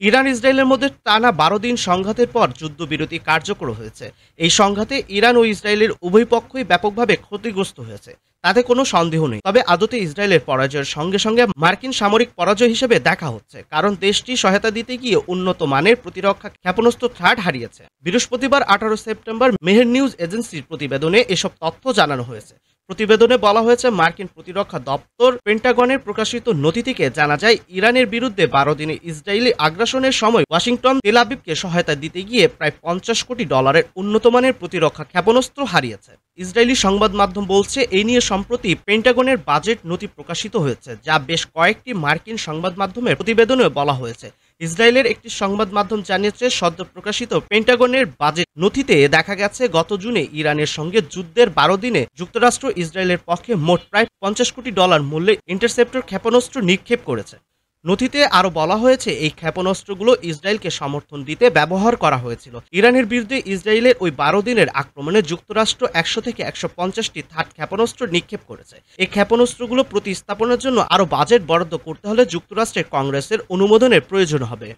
Iran ইসরায়েলের মধ্যে টানা ১২ দিন সংঘাতের পর যুদ্ধবিরতি কার্যকর হয়েছে। এই সংঘাতে ইরান ও ইসরায়েলের উভয় পক্ষই ব্যাপকভাবে ক্ষতিগ্রস্ত হয়েছে, তাতে কোনো সন্দেহ নেই। তবে আদতে ইসরায়েলের পরাজয়ের সঙ্গে সঙ্গে মার্কিন সামরিক পরাজয় হিসেবে দেখা হচ্ছে, কারণ দেশটি সহায়তা দিতে গিয়ে উন্নত মানের প্রতিরক্ষা ক্ষেপণাস্ত্র থার্ড হারিয়েছে। বৃহস্পতিবার ১৮ সেপ্টেম্বর মেহের নিউজ এজেন্সির প্রতিবেদনে এসব তথ্য জানানো হয়েছে। প্রতিবেদনে বলা হয়েছে, মার্কিন প্রতিরক্ষা দপ্তর পেন্টাগনের প্রকাশিত নথি থেকে জানা যায়, ইরানের বিরুদ্ধে ১২ দিনে ইসরায়েলি আগ্রাসনের সময় ওয়াশিংটন তেল আবিবকে সহায়তা দিতে গিয়ে প্রায় $৫০ কোটি উন্নতমানের প্রতিরক্ষা ক্ষেপণাস্ত্র হারিয়েছে। ইসরায়েলি সংবাদ মাধ্যম বলছে, এই নিয়ে সম্প্রতি পেন্টাগনের বাজেট নথি প্রকাশিত হয়েছে, যা বেশ কয়েকটি মার্কিন সংবাদ মাধ্যমের প্রতিবেদনে বলা হয়েছে। ইসরায়েলের একটি সংবাদ মাধ্যম জানিয়েছে, সদ্য প্রকাশিত পেন্টাগনের বাজেট নথিতে দেখা গেছে, গত জুনে ইরানের সঙ্গে যুদ্ধের ১২ দিনে যুক্তরাষ্ট্র ইসরায়েলের পক্ষে মোট প্রায় $৫০ কোটি মূল্যে ইন্টারসেপ্টর ক্ষেপণাস্ত্র নিক্ষেপ করেছে। নথিতে আরও বলা হয়েছে, এই ক্ষেপণাস্ত্রগুলো ইসরায়েলকে সমর্থন দিতে ব্যবহার করা হয়েছিল। ইরানের বিরুদ্ধে ইসরায়েলের ওই ১২ দিনের আক্রমণে যুক্তরাষ্ট্র ১০০ থেকে ১৫০টি থার্ড ক্ষেপণাস্ত্র নিক্ষেপ করেছে। এই ক্ষেপণাস্ত্রগুলো প্রতিস্থাপনের জন্য আরও বাজেট বরাদ্দ করতে হলে যুক্তরাষ্ট্রের কংগ্রেসের অনুমোদনের প্রয়োজন হবে।